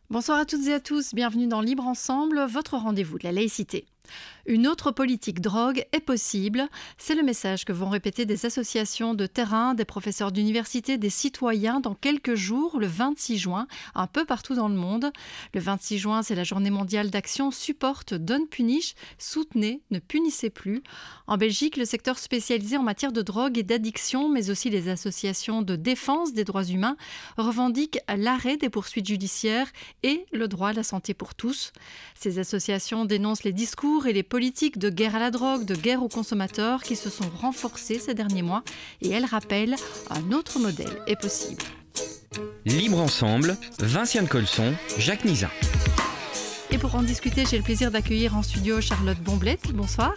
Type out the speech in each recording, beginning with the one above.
Bonsoir à toutes et à tous, bienvenue dans Libre Ensemble, votre rendez-vous de la laïcité. Une autre politique drogue est possible, c'est le message que vont répéter des associations de terrain, des professeurs d'université, des citoyens dans quelques jours, le 26 juin, un peu partout dans le monde. Le 26 juin, c'est la journée mondiale d'action Support Don't Punish, soutenez, ne punissez plus. En Belgique, le secteur spécialisé en matière de drogue et d'addiction, mais aussi les associations de défense des droits humains, revendiquent l'arrêt des poursuites judiciaires et le droit à la santé pour tous. Ces associations dénoncent les discours et les politiques de guerre à la drogue, de guerre aux consommateurs qui se sont renforcées ces derniers mois et elles rappellent un autre modèle est possible. Libre Ensemble, Vinciane Colson, Jacques Nizin. Et pour en discuter, j'ai le plaisir d'accueillir en studio Charlotte Bomblette. Bonsoir.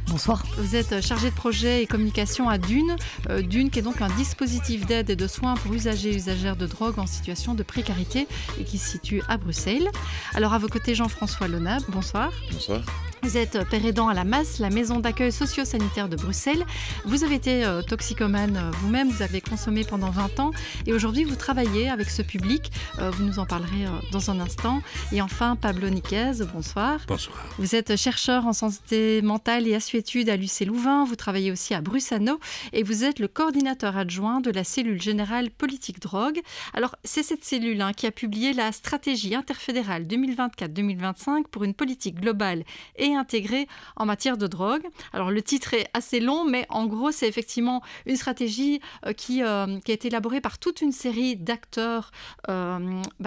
Bonsoir. Vous êtes chargée de projet et communication à Dune. Dune qui est donc un dispositif d'aide et de soins pour usagers et usagères de drogue en situation de précarité et qui se situe à Bruxelles. Alors à vos côtés, Jean-François Lenab. Bonsoir. Bonsoir. Vous êtes père aidant à la MAS, la maison d'accueil socio-sanitaire de Bruxelles. Vous avez été toxicomane vous-même, vous avez consommé pendant 20 ans et aujourd'hui vous travaillez avec ce public. Vous nous en parlerez dans un instant. Et enfin, Pablo Niquez, bonsoir. Bonsoir. Vous êtes chercheur en santé mentale et assuétude à l'UC Louvain. Vous travaillez aussi à Brussano et vous êtes le coordinateur adjoint de la cellule générale politique drogue. Alors, c'est cette cellule qui a publié la stratégie interfédérale 2024-2025 pour une politique globale et intégrée en matière de drogue. Alors, le titre est assez long, mais en gros, c'est effectivement une stratégie qui a été élaborée par toute une série d'acteurs,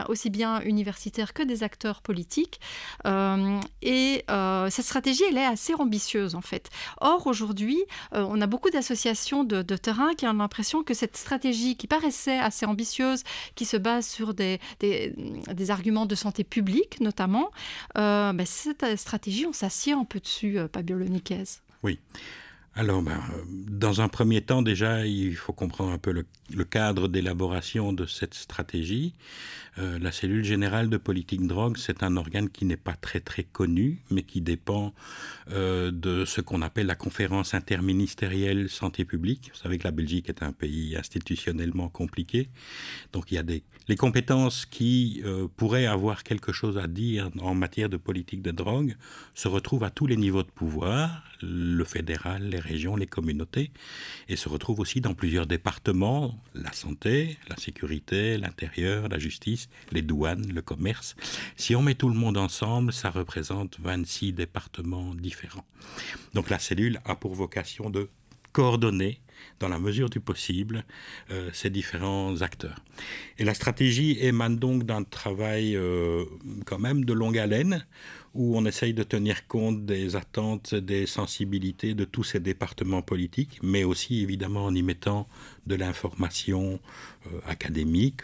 aussi bien universitaires que des acteurs politiques. Cette stratégie, elle est assez ambitieuse, en fait. Or, aujourd'hui, on a beaucoup d'associations de terrain qui ont l'impression que cette stratégie qui paraissait assez ambitieuse, qui se base sur des arguments de santé publique, notamment, cette stratégie, on s'assied un peu dessus, Pablo Niquez. Oui. Alors, dans un premier temps, déjà, il faut comprendre un peu le cadre d'élaboration de cette stratégie. La cellule générale de politique drogue, c'est un organe qui n'est pas très très connu, mais qui dépend de ce qu'on appelle la conférence interministérielle santé publique. Vous savez que la Belgique est un pays institutionnellement compliqué, donc il y a les compétences qui pourraient avoir quelque chose à dire en matière de politique de drogue se retrouvent à tous les niveaux de pouvoir, le fédéral, les régions, les communautés, et se retrouvent aussi dans plusieurs départements, la santé, la sécurité, l'intérieur, la justice, les douanes, le commerce. Si on met tout le monde ensemble, ça représente 26 départements différents. Donc la cellule a pour vocation de coordonner, dans la mesure du possible, ces différents acteurs. Et la stratégie émane donc d'un travail quand même de longue haleine, où on essaye de tenir compte des attentes, des sensibilités de tous ces départements politiques, mais aussi évidemment en y mettant de l'information académique,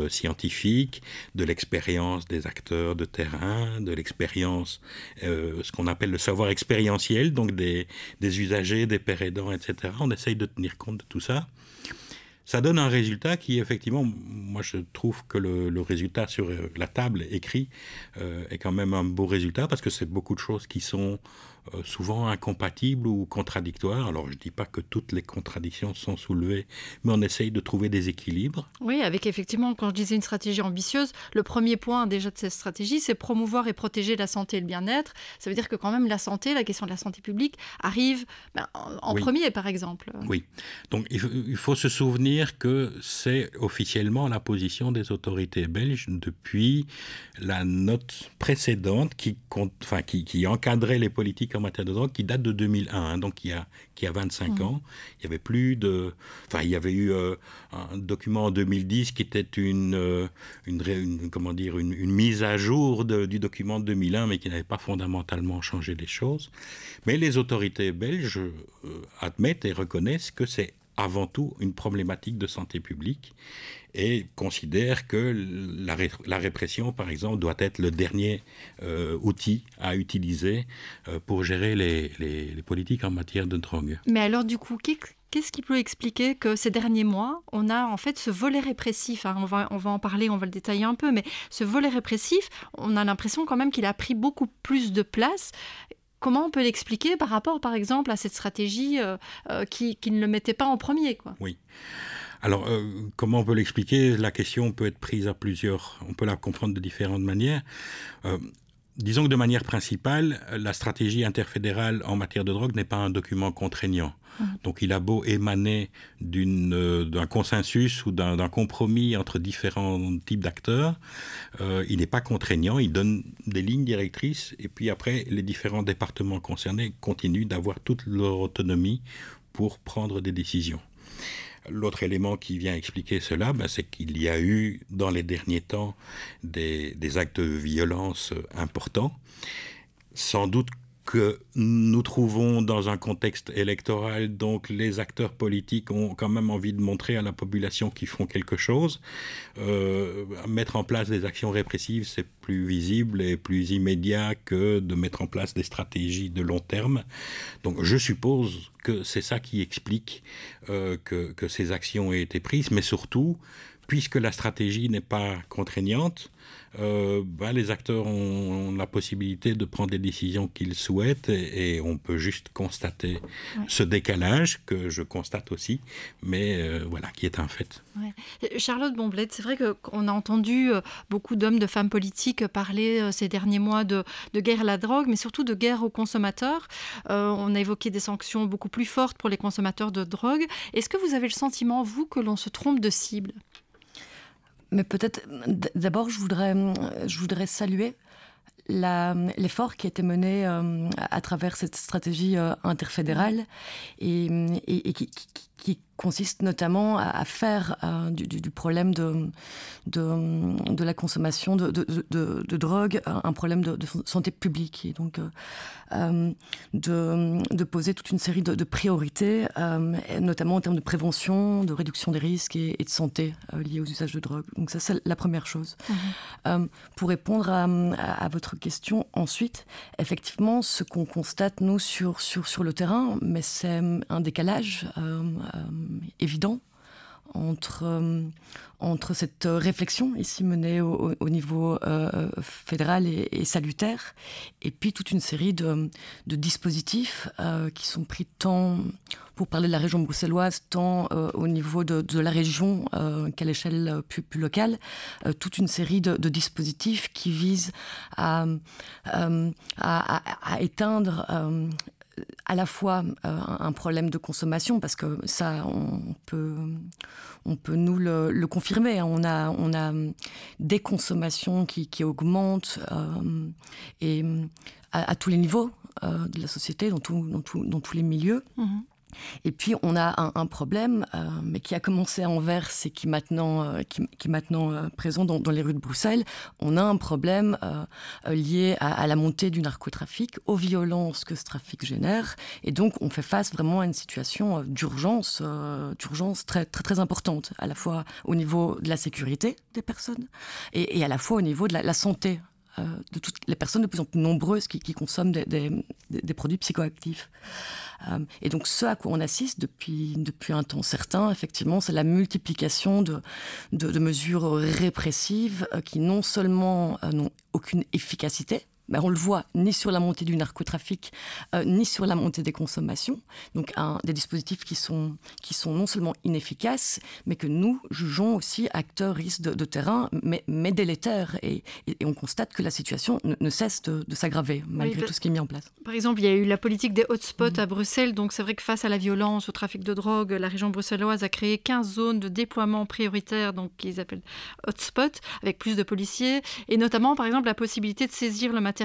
scientifique, de l'expérience des acteurs de terrain, de l'expérience, ce qu'on appelle le savoir expérientiel, donc des usagers, des pères aidants, etc. On essaye de tenir compte de tout ça. Ça donne un résultat qui, effectivement, moi je trouve que le résultat sur la table écrit est quand même un beau résultat parce que c'est beaucoup de choses qui sont souvent incompatibles ou contradictoires. Alors je ne dis pas que toutes les contradictions sont soulevées, mais on essaye de trouver des équilibres. Oui, avec effectivement, quand je disais une stratégie ambitieuse, le premier point déjà de cette stratégie, c'est promouvoir et protéger la santé et le bien-être. Ça veut dire que quand même la santé, la question de la santé publique arrive en premier, par exemple. Oui, donc il faut se souvenir que c'est officiellement la position des autorités belges depuis la note précédente qui encadrait les politiques en matière de drogue, qui date de 2001, donc qui a 25 ans. Il y avait il y avait eu un document en 2010 qui était une mise à jour du document de 2001, mais qui n'avait pas fondamentalement changé les choses. Mais les autorités belges admettent et reconnaissent que c'est avant tout une problématique de santé publique et considère que la répression, par exemple, doit être le dernier outil à utiliser pour gérer les politiques en matière de drogue. Mais alors, du coup, qu'est-ce qui peut expliquer que ces derniers mois, on a en fait ce volet répressif, on va en parler, on va le détailler un peu, mais ce volet répressif, on a l'impression quand même qu'il a pris beaucoup plus de place. Comment on peut l'expliquer par rapport, par exemple, à cette stratégie qui ne le mettait pas en premier, quoi ? Oui. Alors, comment on peut l'expliquer? La question peut être prise on peut la comprendre de différentes manières. Disons que de manière principale, la stratégie interfédérale en matière de drogue n'est pas un document contraignant. Donc il a beau émaner d'un consensus ou d'un compromis entre différents types d'acteurs, il n'est pas contraignant, il donne des lignes directrices et puis après les différents départements concernés continuent d'avoir toute leur autonomie pour prendre des décisions. L'autre élément qui vient expliquer cela, c'est qu'il y a eu dans les derniers temps des actes de violence importants. Sans doute que nous trouvons dans un contexte électoral, donc les acteurs politiques ont quand même envie de montrer à la population qu'ils font quelque chose. Mettre en place des actions répressives, c'est plus visible et plus immédiat que de mettre en place des stratégies de long terme. Donc je suppose que c'est ça qui explique que ces actions aient été prises, mais surtout, puisque la stratégie n'est pas contraignante, les acteurs ont la possibilité de prendre des décisions qu'ils souhaitent et on peut juste constater ce décalage que je constate aussi, mais qui est un fait. Ouais. Charlotte Bonblette, c'est vrai qu'on a entendu beaucoup d'hommes, de femmes politiques parler ces derniers mois de guerre à la drogue, mais surtout de guerre aux consommateurs. On a évoqué des sanctions beaucoup plus fortes pour les consommateurs de drogue. Est-ce que vous avez le sentiment, vous, que l'on se trompe de cible ? Mais peut-être, d'abord, je voudrais saluer l'effort qui a été mené à travers cette stratégie interfédérale et qui consiste notamment à faire du problème de la consommation de drogue un problème de santé publique. Et donc, de poser toute une série de priorités, notamment en termes de prévention, de réduction des risques et de santé liés aux usages de drogue. Donc ça, c'est la première chose. Pour répondre à votre question, ensuite, effectivement, ce qu'on constate, nous, sur le terrain, mais c'est un décalage évident entre cette réflexion ici menée au niveau fédéral et salutaire, et puis toute une série de dispositifs qui sont pris tant, pour parler de la région bruxelloise, tant au niveau de la région qu'à l'échelle plus locale, toute une série de dispositifs qui visent à éteindre à la fois un problème de consommation, parce que ça, on peut nous le confirmer. On a des consommations qui augmentent et à tous les niveaux de la société, dans tous les milieux. Et puis, on a un problème, mais qui a commencé à Anvers et qui est maintenant présent dans les rues de Bruxelles. On a un problème lié à la montée du narcotrafic, aux violences que ce trafic génère. Et donc, on fait face vraiment à une situation d'urgence très, très, très importante, à la fois au niveau de la sécurité des personnes et à la fois au niveau de la santé de toutes les personnes de plus en plus nombreuses qui consomment des produits psychoactifs. Et donc, ce à quoi on assiste depuis un temps certain, effectivement, c'est la multiplication de mesures répressives qui non seulement n'ont aucune efficacité, mais on le voit ni sur la montée du narcotrafic, ni sur la montée des consommations. Donc des dispositifs qui sont non seulement inefficaces, mais que nous jugeons aussi acteurs risques de terrain, mais délétères. Et on constate que la situation ne cesse de s'aggraver, malgré tout ce qui est mis en place. Par exemple, il y a eu la politique des hotspots à Bruxelles. Donc c'est vrai que face à la violence, au trafic de drogue, la région bruxelloise a créé 15 zones de déploiement prioritaire, donc qu'ils appellent hotspots, avec plus de policiers. Et notamment, par exemple, la possibilité de saisir le matériel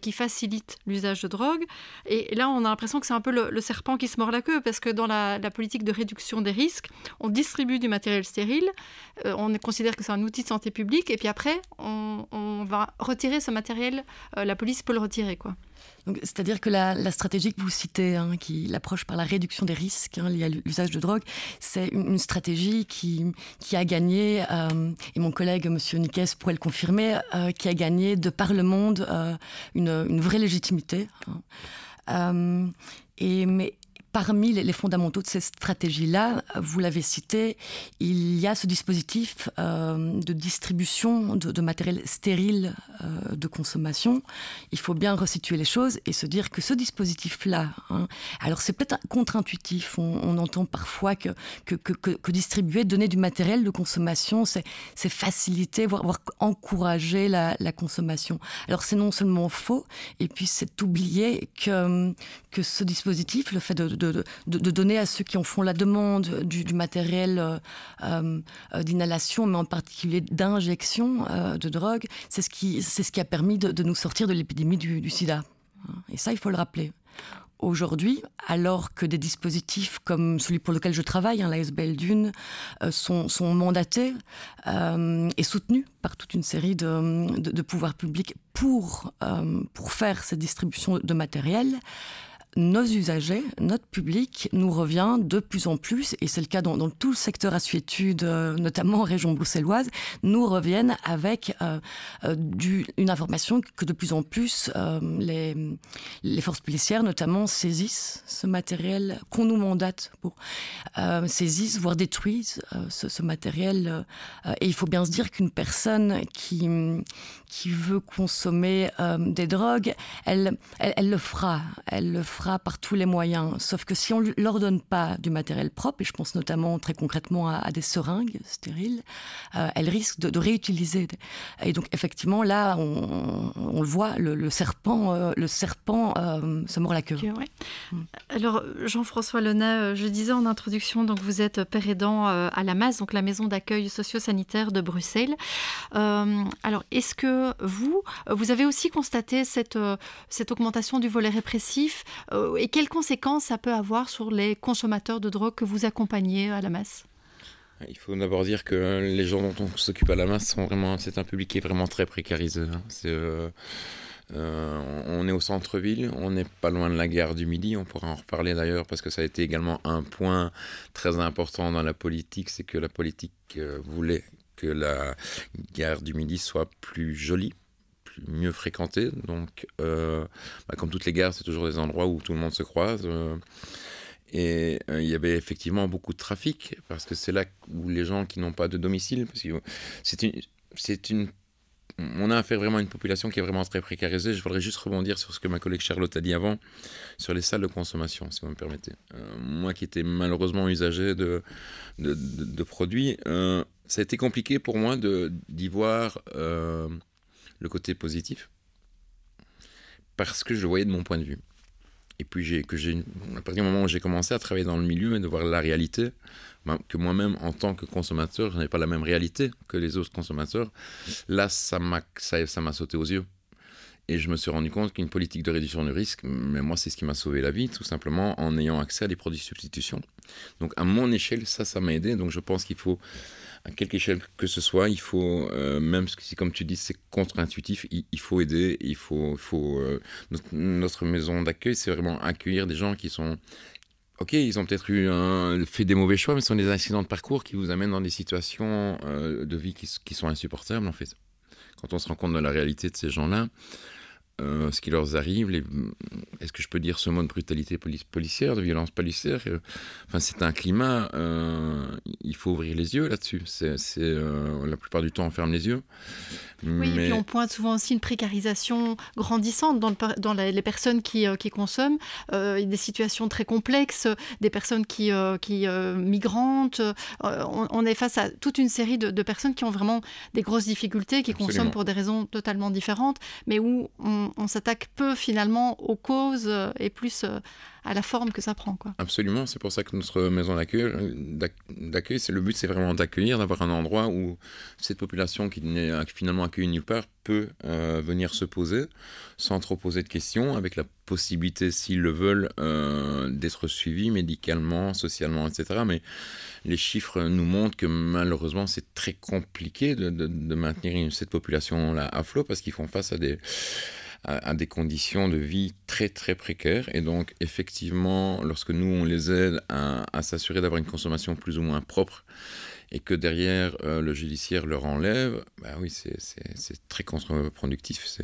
qui facilite l'usage de drogue. Et là, on a l'impression que c'est un peu le serpent qui se mord la queue, parce que dans la politique de réduction des risques, on distribue du matériel stérile, on considère que c'est un outil de santé publique, et puis après, on va retirer ce matériel, la police peut le retirer, quoi. Donc, c'est-à-dire que la stratégie que vous citez, qui l'approche par la réduction des risques liés à l'usage de drogue, c'est une stratégie qui a gagné, et mon collègue M. Niquès pourrait le confirmer, qui a gagné de par le monde une vraie légitimité. Mais parmi les fondamentaux de ces stratégies-là, vous l'avez cité, il y a ce dispositif de distribution de matériel stérile de consommation. Il faut bien resituer les choses et se dire que ce dispositif-là, alors c'est peut-être contre-intuitif, on entend parfois que distribuer, donner du matériel de consommation, c'est faciliter, voire encourager la consommation. Alors c'est non seulement faux, et puis c'est oublier que ce dispositif, le fait de donner à ceux qui en font la demande du matériel d'inhalation, mais en particulier d'injection de drogue, c'est ce qui a permis de nous sortir de l'épidémie du sida. Et ça, il faut le rappeler. Aujourd'hui, alors que des dispositifs comme celui pour lequel je travaille, l'ASBL Dune, sont mandatés et soutenus par toute une série de pouvoirs publics pour faire cette distribution de matériel, nos usagers, notre public, nous revient de plus en plus, et c'est le cas dans tout le secteur assuétude, notamment en région bruxelloise, nous reviennent avec une information que de plus en plus les forces policières, notamment, saisissent ce matériel qu'on nous mandate pour, saisissent, voire détruisent ce matériel. Et il faut bien se dire qu'une personne qui veut consommer des drogues, elle le fera. Elle le fera par tous les moyens. Sauf que si on ne leur donne pas du matériel propre, et je pense notamment très concrètement à des seringues stériles, elle risque de réutiliser. Et donc effectivement, là, on le voit, le serpent se mord la queue. Okay, ouais. Alors, Jean-François Launay, je disais en introduction, donc vous êtes père aidant à la MAS, donc la maison d'accueil socio-sanitaire de Bruxelles. Alors, est-ce que vous avez aussi constaté cette augmentation du volet répressif et quelles conséquences ça peut avoir sur les consommateurs de drogue que vous accompagnez à la MAS ? Il faut d'abord dire que les gens dont on s'occupe à la MAS c'est un public qui est vraiment très précarisé. On est au centre-ville, on n'est pas loin de la gare du Midi, on pourra en reparler d'ailleurs parce que ça a été également un point très important dans la politique, c'est que la politique voulait que la gare du Midi soit plus jolie, mieux fréquentée. Donc, comme toutes les gares, c'est toujours des endroits où tout le monde se croise. Et il y avait effectivement beaucoup de trafic, parce que c'est là où les gens qui n'ont pas de domicile, parce que on a affaire vraiment à une population qui est vraiment très précarisée. Je voudrais juste rebondir sur ce que ma collègue Charlotte a dit avant, sur les salles de consommation, si vous me permettez. Moi qui étais malheureusement usager de produits, ça a été compliqué pour moi d'y voir le côté positif, parce que je le voyais de mon point de vue. Et puis, à partir du moment où j'ai commencé à travailler dans le milieu et de voir la réalité, que moi-même, en tant que consommateur, je n'avais pas la même réalité que les autres consommateurs, là, ça m'a sauté aux yeux. Et je me suis rendu compte qu'une politique de réduction du risque, mais moi, c'est ce qui m'a sauvé la vie, tout simplement, en ayant accès à des produits de substitution. Donc, à mon échelle, ça m'a aidé. Donc, je pense qu'il faut, à quelque échelle que ce soit, il faut, même si, comme tu dis, c'est contre-intuitif, il faut aider, notre maison d'accueil, c'est vraiment accueillir des gens qui sont... Ok, ils ont peut-être fait des mauvais choix, mais ce sont des accidents de parcours qui vous amènent dans des situations de vie qui sont insupportables, en fait. Quand on se rend compte de la réalité de ces gens-là, ce qui leur arrive, est-ce que je peux dire ce mot de brutalité policière, de violence policière, c'est un climat, il faut ouvrir les yeux là-dessus. La plupart du temps, on ferme les yeux. Oui, et puis on pointe souvent aussi une précarisation grandissante dans les personnes qui consomment, des situations très complexes, des personnes qui migrantes. On est face à toute une série de personnes qui ont vraiment des grosses difficultés, qui Absolument. consomment pour des raisons totalement différentes, mais où on s'attaque peu finalement aux causes et plus à la forme que ça prend, quoi. Absolument, c'est pour ça que notre maison d'accueil, le but c'est vraiment d'accueillir, d'avoir un endroit où cette population qui n'est finalement accueillie nulle part peut venir se poser sans trop poser de questions, avec la possibilité, s'ils le veulent, d'être suivis médicalement, socialement, etc. Mais les chiffres nous montrent que malheureusement c'est très compliqué de maintenir cette population-là à flot, parce qu'ils font face à des conditions de vie très très précaires. Et donc effectivement, lorsque nous on les aide à s'assurer d'avoir une consommation plus ou moins propre, et que derrière le judiciaire leur enlève, oui, c'est très contre-productif.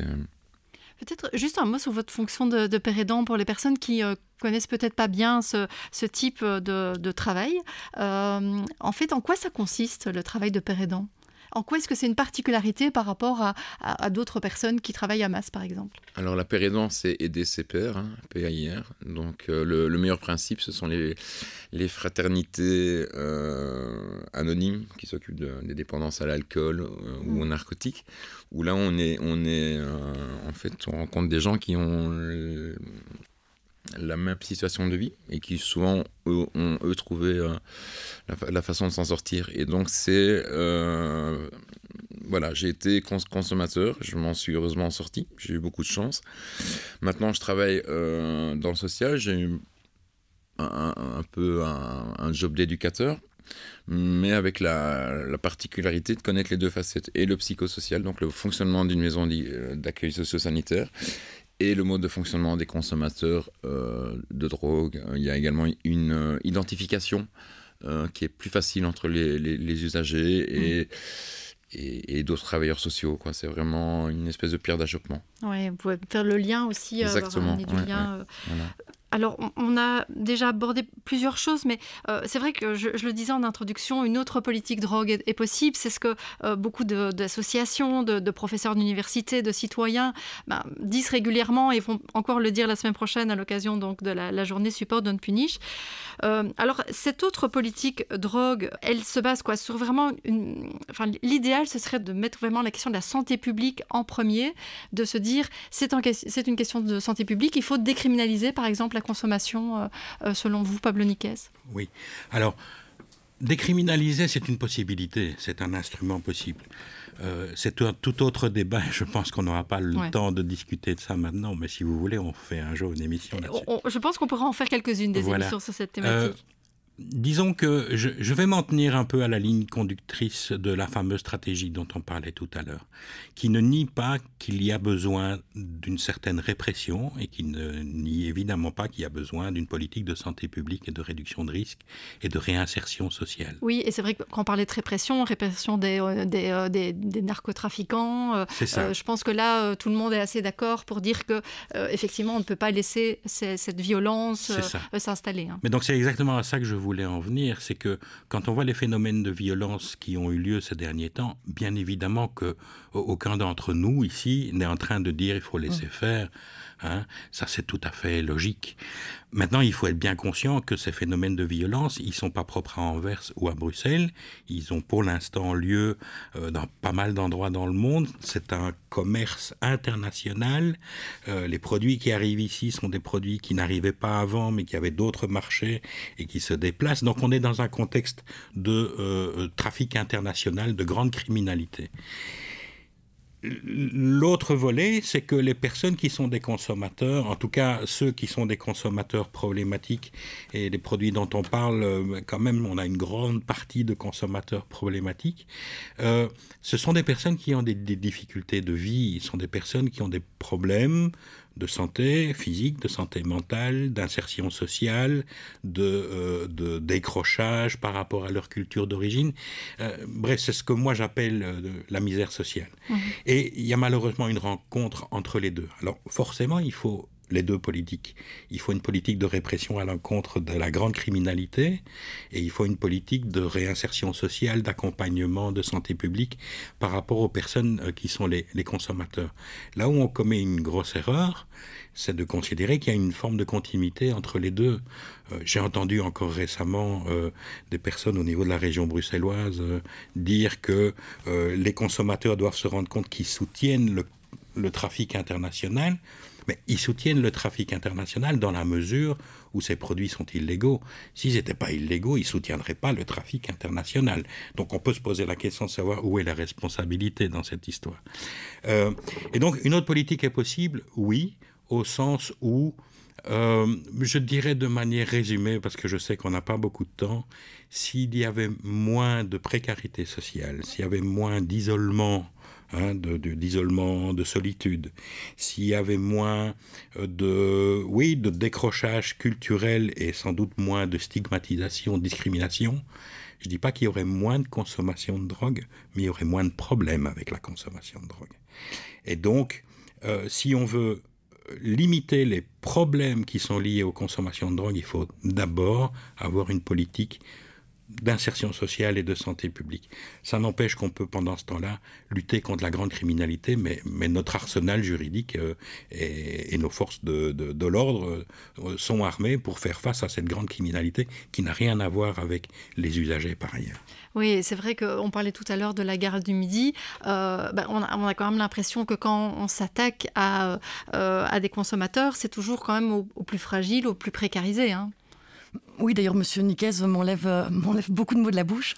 Peut-être juste un mot sur votre fonction de père aidant pour les personnes qui connaissent peut-être pas bien ce type de travail. En fait, en quoi ça consiste, le travail de père aidant ? En quoi est-ce que c'est une particularité par rapport à d'autres personnes qui travaillent à MAS, par exemple ? Alors, la père aidant, c'est aider ses pairs, PAIR. Donc, le meilleur principe, ce sont les fraternités anonymes qui s'occupent des dépendances à l'alcool ou aux narcotiques, où là, en fait, on rencontre des gens qui ont la même situation de vie et qui souvent ont trouvé la façon de s'en sortir. Et donc voilà, j'ai été consommateur, je m'en suis heureusement sorti, j'ai eu beaucoup de chance. Maintenant je travaille dans le social, j'ai eu un peu un job d'éducateur, mais avec la particularité de connaître les deux facettes, et le psychosocial, donc le fonctionnement d'une maison d'accueil socio-sanitaire, et le mode de fonctionnement des consommateurs de drogue. Il y a également une identification qui est plus facile entre les usagers et d'autres travailleurs sociaux, quoi. C'est vraiment une espèce de pierre d'achoppement. Oui, vous pouvez faire le lien aussi. Exactement. Lien. Voilà. Alors, on a déjà abordé plusieurs choses, mais c'est vrai que je le disais en introduction, une autre politique drogue est possible. C'est ce que beaucoup d'associations, de professeurs d'université, de citoyens disent régulièrement et vont encore le dire la semaine prochaine à l'occasion donc, de la journée Support Don't Punish. Alors, cette autre politique drogue, elle se base quoi, sur vraiment l'idéal, ce serait de mettre vraiment la question de la santé publique en premier, de se dire c'est une question de santé publique, il faut décriminaliser par exemple la consommation, selon vous, Pablo Niquez. Oui. Alors, décriminaliser, c'est une possibilité, c'est un instrument possible. C'est un tout autre débat. Je pense qu'on n'aura pas le temps de discuter de ça maintenant, mais si vous voulez, on fait un jour une émission là-dessus. Je pense qu'on pourra en faire quelques-unes des émissions sur cette thématique. Disons que je vais m'en tenir un peu à la ligne conductrice de la fameuse stratégie dont on parlait tout à l'heure, qui ne nie pas qu'il y a besoin d'une certaine répression et qui ne nie évidemment pas qu'il y a besoin d'une politique de santé publique et de réduction de risques et de réinsertion sociale. Oui, et c'est vrai que quand on parlait de répression des narcotrafiquants, c'est ça. Je pense que là, tout le monde est assez d'accord pour dire que effectivement, on ne peut pas laisser cette violence s'installer. Mais donc c'est exactement à ça que je voulais en venir, c'est que quand on voit les phénomènes de violence qui ont eu lieu ces derniers temps, bien évidemment qu'aucun d'entre nous ici n'est en train de dire il faut laisser faire. Ça, c'est tout à fait logique. Maintenant, il faut être bien conscient que ces phénomènes de violence, ils ne sont pas propres à Anvers ou à Bruxelles. Ils ont pour l'instant lieu dans pas mal d'endroits dans le monde. C'est un commerce international. Les produits qui arrivent ici sont des produits qui n'arrivaient pas avant, mais qui avaient d'autres marchés et qui se déplacent. Donc, on est dans un contexte de trafic international, de grande criminalité. L'autre volet, c'est que les personnes qui sont des consommateurs, en tout cas ceux qui sont des consommateurs problématiques, et les produits dont on parle, quand même, on a une grande partie de consommateurs problématiques, ce sont des personnes qui ont des difficultés de vie, ce sont des personnes qui ont des problèmes de santé physique, de santé mentale, d'insertion sociale, de décrochage par rapport à leur culture d'origine. Bref, c'est ce que moi j'appelle la misère sociale. Et il y a malheureusement une rencontre entre les deux. Alors forcément, il faut les deux politiques. Il faut une politique de répression à l'encontre de la grande criminalité et il faut une politique de réinsertion sociale, d'accompagnement, de santé publique par rapport aux personnes qui sont les consommateurs. Là où on commet une grosse erreur, c'est de considérer qu'il y a une forme de continuité entre les deux. J'ai entendu encore récemment des personnes au niveau de la région bruxelloise dire que les consommateurs doivent se rendre compte qu'ils soutiennent le trafic international. Mais ils soutiennent le trafic international dans la mesure où ces produits sont illégaux. S'ils n'étaient pas illégaux, ils ne soutiendraient pas le trafic international. Donc on peut se poser la question de savoir où est la responsabilité dans cette histoire. Et donc une autre politique est possible, oui, au sens où, je dirais de manière résumée, parce que je sais qu'on n'a pas beaucoup de temps, s'il y avait moins de précarité sociale, s'il y avait moins d'isolement, d'isolement, de solitude, s'il y avait moins de décrochage culturel et sans doute moins de stigmatisation, de discrimination, je ne dis pas qu'il y aurait moins de consommation de drogue, mais il y aurait moins de problèmes avec la consommation de drogue. Et donc, si on veut limiter les problèmes qui sont liés aux consommations de drogue, il faut d'abord avoir une politique d'insertion sociale et de santé publique. Ça n'empêche qu'on peut, pendant ce temps-là, lutter contre la grande criminalité, mais notre arsenal juridique et nos forces de l'ordre sont armées pour faire face à cette grande criminalité qui n'a rien à voir avec les usagers par ailleurs. Oui, c'est vrai qu'on parlait tout à l'heure de la gare du Midi. On a quand même l'impression que quand on s'attaque à des consommateurs, c'est toujours quand même aux plus fragiles, aux plus précarisés, hein. Oui, d'ailleurs, Monsieur Nicaise m'enlève beaucoup de mots de la bouche.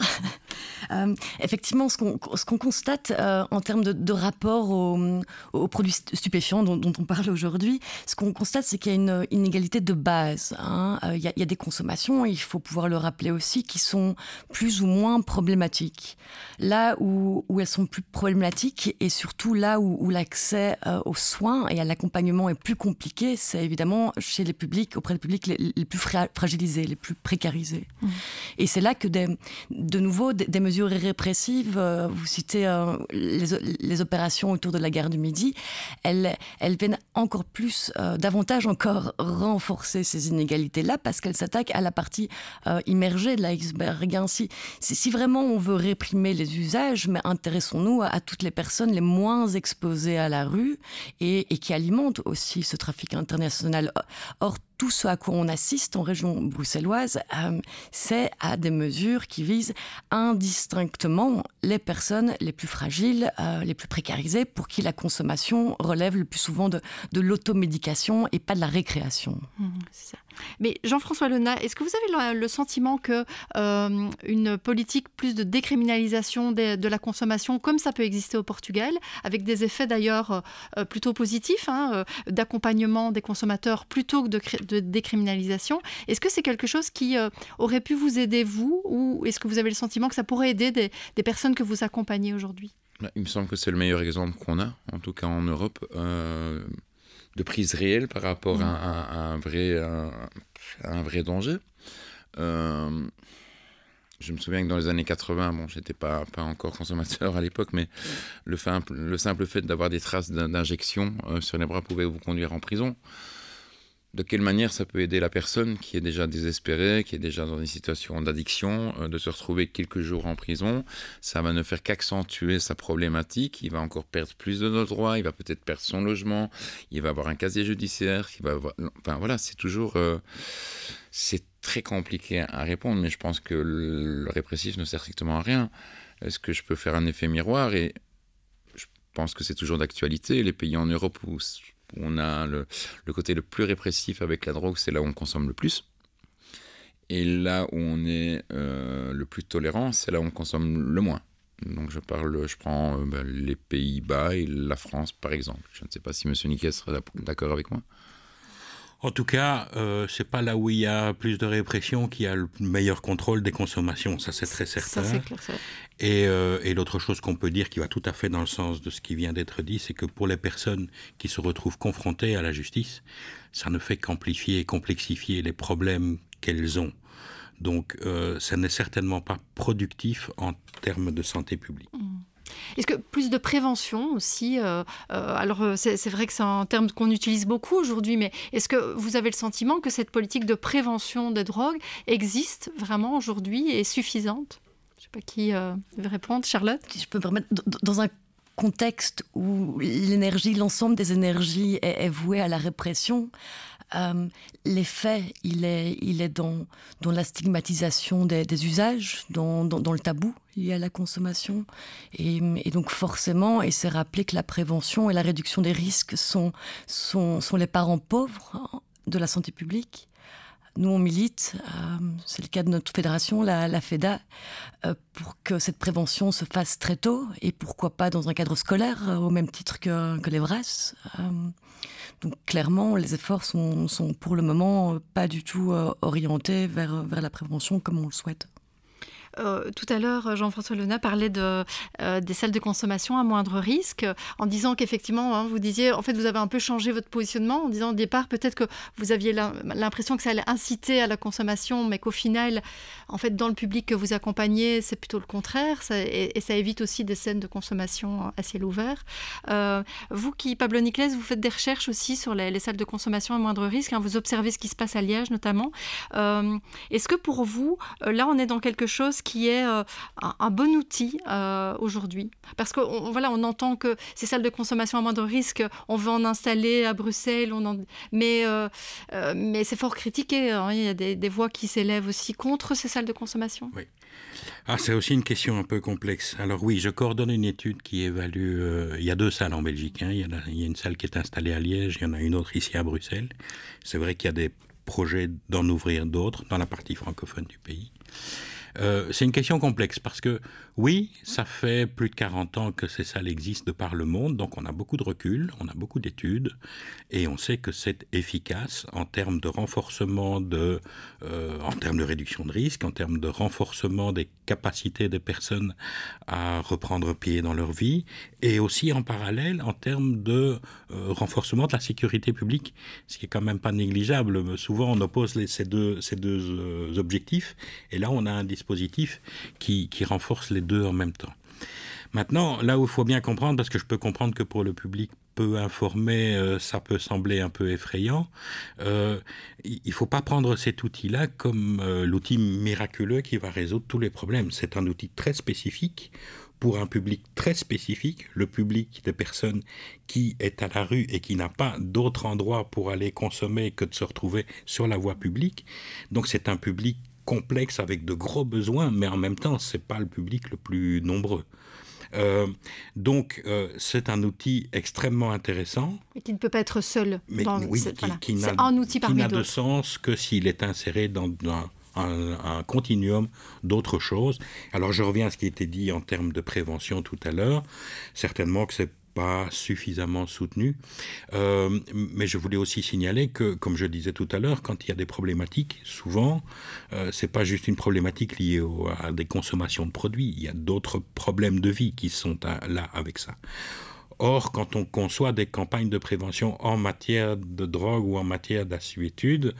Effectivement, ce qu'on constate en termes de rapport aux produits stupéfiants dont on parle aujourd'hui, ce qu'on constate, c'est qu'il y a une inégalité de base, hein. Il y a des consommations, il faut pouvoir le rappeler aussi, qui sont plus ou moins problématiques. Là où elles sont plus problématiques, et surtout là où l'accès aux soins et à l'accompagnement est plus compliqué, c'est évidemment auprès des publics les plus fragilisés, les plus précarisés. Et c'est là que de nouveau des mesures répressives, vous citez les opérations autour de la gare du Midi, elles viennent encore plus, davantage encore renforcer ces inégalités-là, parce qu'elles s'attaquent à la partie immergée de l'iceberg. Hein. Si vraiment on veut réprimer les usages, mais intéressons-nous à toutes les personnes les moins exposées à la rue et qui alimentent aussi ce trafic international. Or, tout ce à quoi on assiste en région bruxelloise, c'est à des mesures qui visent indistinctement les personnes les plus fragiles, les plus précarisées, pour qui la consommation relève le plus souvent de l'automédication et pas de la récréation. C'est ça. Mais Jean-François Lenat, est-ce que vous avez le sentiment que une politique plus de décriminalisation de la consommation, comme ça peut exister au Portugal, avec des effets d'ailleurs plutôt positifs, hein, d'accompagnement des consommateurs plutôt que de décriminalisation, est-ce que c'est quelque chose qui aurait pu vous aider, vous, ou est-ce que vous avez le sentiment que ça pourrait aider des personnes que vous accompagnez aujourd'hui ? Il me semble que c'est le meilleur exemple qu'on a, en tout cas en Europe, de prise réelle par rapport à un vrai danger. Je me souviens que dans les années 80, j'étais pas encore consommateur à l'époque, mais le simple fait d'avoir des traces d'injection sur les bras pouvait vous conduire en prison. De quelle manière ça peut aider la personne qui est déjà désespérée, qui est déjà dans une situation d'addiction, de se retrouver quelques jours en prison? Ça va ne faire qu'accentuer sa problématique. Il va encore perdre plus de nos droits, il va peut-être perdre son logement, il va avoir un casier judiciaire. Enfin voilà, c'est toujours... c'est très compliqué à répondre, mais je pense que le répressif ne sert strictement à rien. Est-ce que je peux faire un effet miroir? Et je pense que c'est toujours d'actualité. Les pays en Europe où on a le côté le plus répressif avec la drogue, c'est là où on consomme le plus. Et là où on est le plus tolérant, c'est là où on consomme le moins. Donc je prends les Pays-Bas et la France par exemple. Je ne sais pas si M. Niquet sera d'accord avec moi. En tout cas, c'est pas là où il y a plus de répression qu'il y a le meilleur contrôle des consommations, ça c'est très certain. Ça c'est clair. Ça. Et l'autre chose qu'on peut dire qui va tout à fait dans le sens de ce qui vient d'être dit, c'est que pour les personnes qui se retrouvent confrontées à la justice, ça ne fait qu'amplifier et complexifier les problèmes qu'elles ont. Donc ça n'est certainement pas productif en termes de santé publique. Est-ce que plus de prévention aussi, alors c'est vrai que c'est un terme qu'on utilise beaucoup aujourd'hui, mais est-ce que vous avez le sentiment que cette politique de prévention des drogues existe vraiment aujourd'hui et est suffisante? Je ne sais pas qui veut répondre. Charlotte? Si je peux me permettre, dans un contexte où l'ensemble des énergies est vouée à la répression, l'effet, il est dans la stigmatisation des usages, dans le tabou lié à la consommation. Et donc forcément, et c'est rappelé que la prévention et la réduction des risques sont les parents pauvres de la santé publique. Nous, on milite, c'est le cas de notre fédération, la FEDA, pour que cette prévention se fasse très tôt, et pourquoi pas dans un cadre scolaire, au même titre que les VRAS. Donc clairement, les efforts sont pour le moment pas du tout orientés vers la prévention comme on le souhaite. Tout à l'heure, Jean-François Lenain parlait des salles de consommation à moindre risque, en disant qu'effectivement, vous disiez, en fait, vous avez un peu changé votre positionnement, en disant au départ, peut-être que vous aviez l'impression que ça allait inciter à la consommation, mais qu'au final, en fait, dans le public que vous accompagnez, c'est plutôt le contraire, et ça évite aussi des scènes de consommation à ciel ouvert. Vous qui, Pablo Niclès, vous faites des recherches aussi sur les salles de consommation à moindre risque, vous observez ce qui se passe à Liège notamment. Est-ce que pour vous, là, on est dans quelque chose qui est un bon outil aujourd'hui? Parce qu'on on entend que ces salles de consommation à moindre risque, on veut en installer à Bruxelles, mais c'est fort critiqué. Il y a des voix qui s'élèvent aussi contre ces salles de consommation. Oui. C'est aussi une question un peu complexe. Alors oui, je coordonne une étude qui évalue... il y a 2 salles en Belgique. Il y a une salle qui est installée à Liège, il y en a une autre ici à Bruxelles. C'est vrai qu'il y a des projets d'en ouvrir d'autres dans la partie francophone du pays. C'est une question complexe parce que, oui, ça fait plus de 40 ans que ces salles existent de par le monde, donc on a beaucoup de recul, on a beaucoup d'études, et on sait que c'est efficace en termes de renforcement, en termes de réduction de risque, en termes de renforcement des capacités des personnes à reprendre pied dans leur vie, et aussi en parallèle en termes de renforcement de la sécurité publique, ce qui est quand même pas négligeable. Souvent on oppose ces deux objectifs, et là on a un dispositif qui renforce les deux en même temps. Maintenant, là où il faut bien comprendre, parce que je peux comprendre que pour le public peu informé, ça peut sembler un peu effrayant, il ne faut pas prendre cet outil-là comme l'outil miraculeux qui va résoudre tous les problèmes. C'est un outil très spécifique pour un public très spécifique, le public des personnes qui est à la rue et qui n'a pas d'autre endroit pour aller consommer que de se retrouver sur la voie publique. Donc c'est un public complexe avec de gros besoins, mais en même temps, ce n'est pas le public le plus nombreux. Donc, c'est un outil extrêmement intéressant. Et qui ne peut pas être seul. Mais oui, c'est un outil parmi d'autres. Qui n'a de sens que s'il est inséré dans un continuum d'autres choses. Alors, je reviens à ce qui a été dit en termes de prévention tout à l'heure. Certainement que c'est pas suffisamment soutenu. Mais je voulais aussi signaler que, comme je disais tout à l'heure, quand il y a des problématiques, souvent, c'est pas juste une problématique liée à des consommations de produits. Il y a d'autres problèmes de vie qui sont là avec ça. Or, quand on conçoit des campagnes de prévention en matière de drogue ou en matière d'assuétude,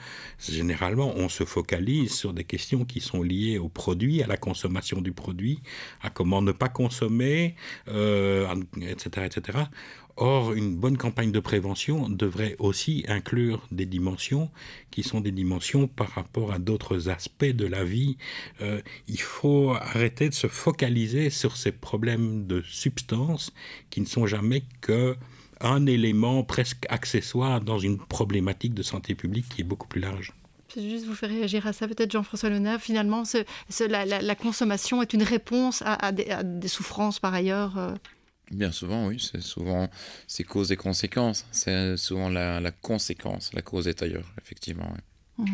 généralement, on se focalise sur des questions qui sont liées au produit, à la consommation du produit, à comment ne pas consommer, etc., etc. Or, une bonne campagne de prévention devrait aussi inclure des dimensions qui sont des dimensions par rapport à d'autres aspects de la vie. Il faut arrêter de se focaliser sur ces problèmes de substance qui ne sont jamais qu'un élément presque accessoire dans une problématique de santé publique qui est beaucoup plus large. Je vais juste vous faire réagir à ça, peut-être Jean-François Lenain. Finalement, la consommation est une réponse à des souffrances par ailleurs. Bien souvent, oui, c'est cause et conséquence. C'est souvent la conséquence, la cause est ailleurs, effectivement. Oui.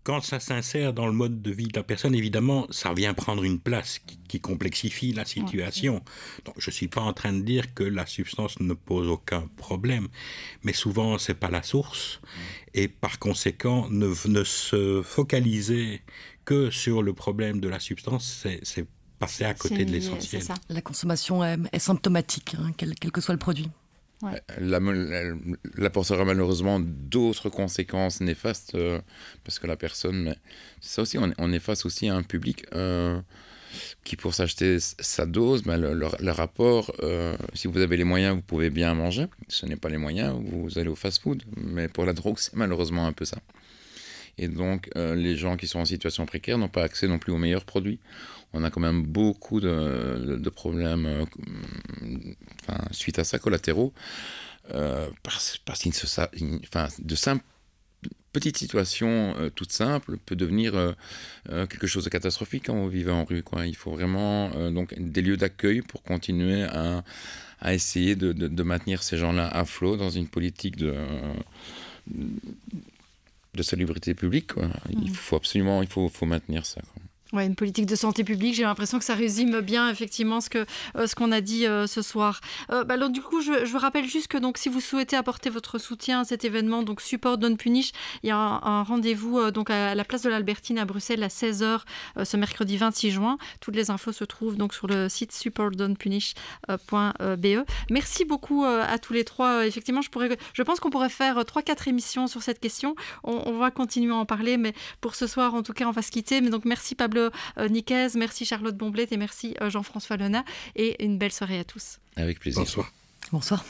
Quand ça s'insère dans le mode de vie de la personne, évidemment, ça vient prendre une place qui complexifie la situation. Donc, je ne suis pas en train de dire que la substance ne pose aucun problème, mais souvent, ce n'est pas la source. Et par conséquent, ne se focaliser que sur le problème de la substance, c'est passer à côté de l'essentiel. La consommation est symptomatique, quel que soit le produit. Ouais. L'apportera malheureusement d'autres conséquences néfastes parce que la personne... Mais c'est ça aussi, on est face aussi à un public qui, pour s'acheter sa dose, le rapport, si vous avez les moyens, vous pouvez bien manger. Ce n'est pas les moyens, vous allez au fast-food. Mais pour la drogue, c'est malheureusement un peu ça. Et donc, les gens qui sont en situation précaire n'ont pas accès non plus aux meilleurs produits. On a quand même beaucoup de problèmes suite à ça, collatéraux, parce de simples petites situations toutes simples peut devenir quelque chose de catastrophique quand vous vivez en rue, quoi. Il faut vraiment donc des lieux d'accueil pour continuer à essayer de maintenir ces gens-là à flot dans une politique de salubrité publique, quoi. Il faut absolument maintenir ça, quoi. Ouais, une politique de santé publique, j'ai l'impression que ça résume bien effectivement ce qu'on a dit ce soir. Alors, du coup, je vous rappelle juste que donc, si vous souhaitez apporter votre soutien à cet événement, donc Support Don't Punish, il y a un rendez-vous donc à la place de l'Albertine à Bruxelles à 16h ce mercredi 26 juin. Toutes les infos se trouvent donc sur le site supportdon'tpunish.be. Merci beaucoup à tous les trois. Effectivement, je pense qu'on pourrait faire 3-4 émissions sur cette question. On va continuer à en parler, mais pour ce soir, en tout cas, on va se quitter. Mais donc, merci Pablo Niquez, merci Charlotte Bomblet et merci Jean-François Lenat et une belle soirée à tous. Avec plaisir. Bonsoir. Bonsoir.